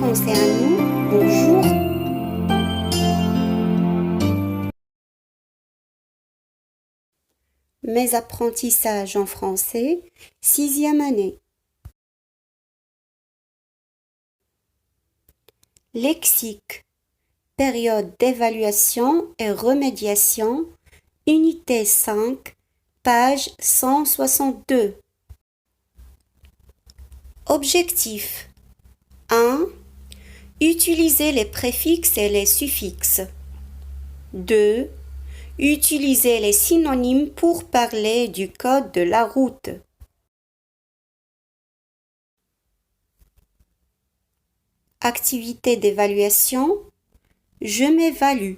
français à nous, bonjour. Mes apprentissages en français, 6e année. Lexique, période d'évaluation et remédiation, unité 5, page 162. Objectif 1. Utiliser les préfixes et les suffixes. 2. Utiliser les synonymes pour parler du code de la route. Activité d'évaluation. Je m'évalue.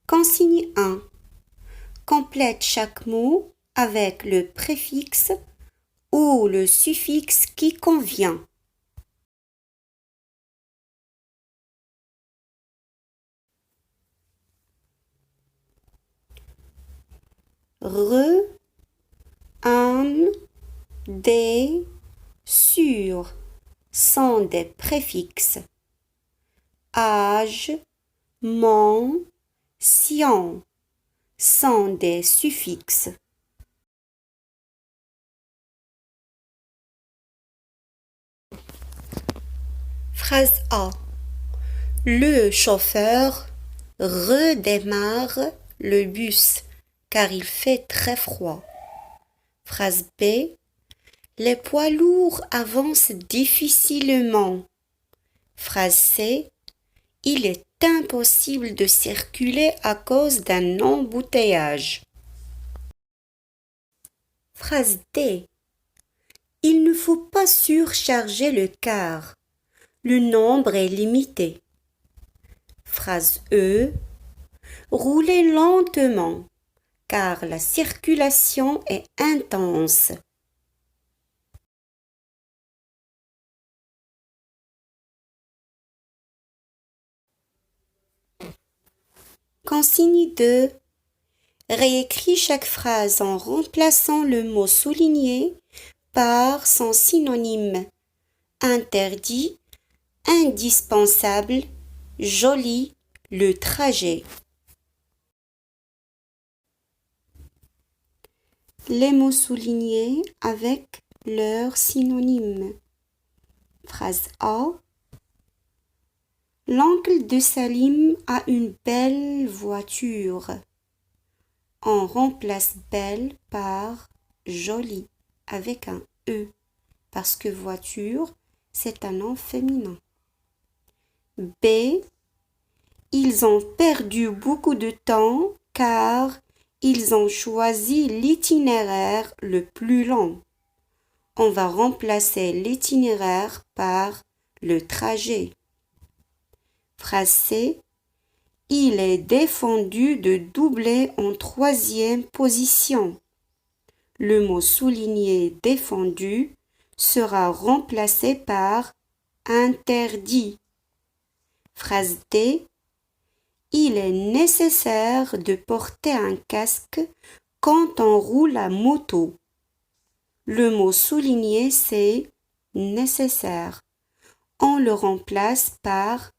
Consigne 1. Complète chaque mot avec le préfixe ou le suffixe qui convient. Re, un, des, sur sont des préfixes. Âge, mon, sien sont des suffixes. Phrase A. Le chauffeur redémarre le bus car il fait très froid. Phrase B. Les poids lourds avancent difficilement. Phrase C. Il est impossible de circuler à cause d'un embouteillage. Phrase D. Il ne faut pas surcharger le car. Le nombre est limité. Phrase E. Roulez lentement car la circulation est intense. Consigne 2. Réécris chaque phrase en remplaçant le mot souligné par son synonyme. Interdit, indispensable, joli, le trajet. Les mots soulignés avec leur synonyme. Phrase A. L'oncle de Salim a une belle voiture. On remplace belle par jolie avec un E parce que voiture, c'est un nom féminin. B. Ils ont perdu beaucoup de temps car ils ont choisi l'itinéraire le plus long. On va remplacer l'itinéraire par le trajet. Phrase C. Il est défendu de doubler en 3e position. Le mot souligné défendu sera remplacé par interdit. Phrase D. Il est nécessaire de porter un casque quand on roule à moto. Le mot souligné c'est nécessaire. On le remplace par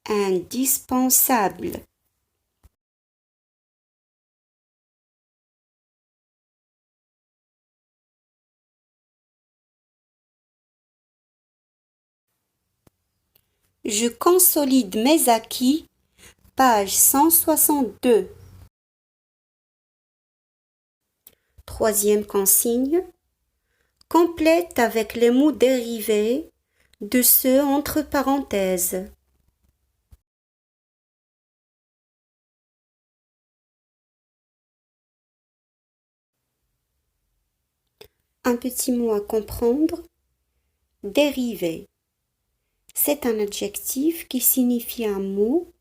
indispensable. Je consolide mes acquis, page 162. 3e consigne. Complète avec les mots dérivés de ceux entre parenthèses. Un petit mot à comprendre. Dérivé. C'est un adjectif qui signifie un mot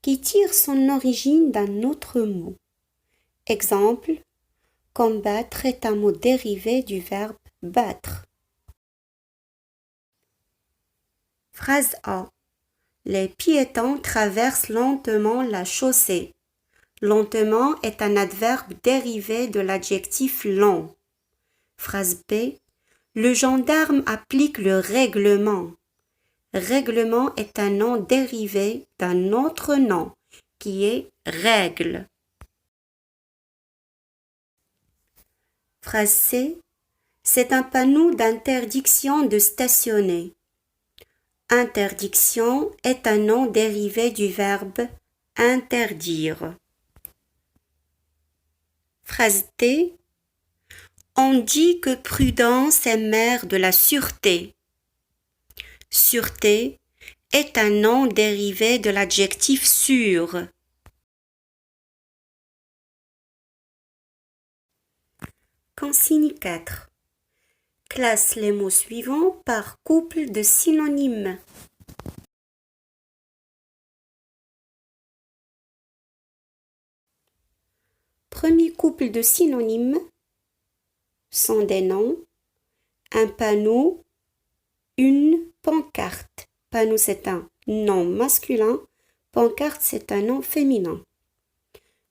qui tire son origine d'un autre mot. Exemple, combattre est un mot dérivé du verbe battre. Phrase A. Les piétons traversent lentement la chaussée. Lentement est un adverbe dérivé de l'adjectif lent. Phrase B. Le gendarme applique le règlement. Règlement est un nom dérivé d'un autre nom qui est règle. Phrase C. C'est un panneau d'interdiction de stationner. Interdiction est un nom dérivé du verbe interdire. Phrase D. On dit que prudence est mère de la sûreté. Sûreté est un nom dérivé de l'adjectif sûr. Consigne 4. Classe les mots suivants par couple de synonymes. Premier couple de synonymes sont des noms, un panneau, une pancarte. Panneau, c'est un nom masculin, pancarte, c'est un nom féminin.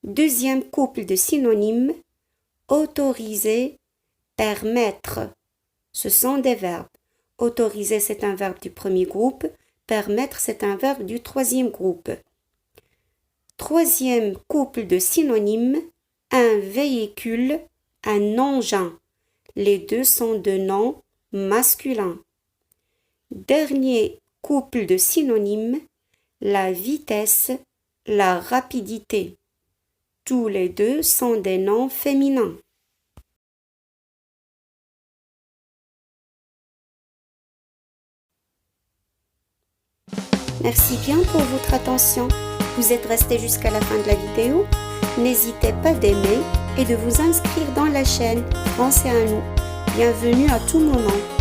Deuxième couple de synonymes, autoriser, permettre. Ce sont des verbes. Autoriser, c'est un verbe du premier groupe. Permettre, c'est un verbe du troisième groupe. Troisième couple de synonymes, un véhicule, un engin. Les deux sont de noms masculins. Dernier couple de synonymes, la vitesse, la rapidité. Tous les deux sont des noms féminins. Merci bien pour votre attention. Vous êtes restés jusqu'à la fin de la vidéo. N'hésitez pas d'aimer et de vous inscrire dans la chaîne Français à nous. Bienvenue à tout moment.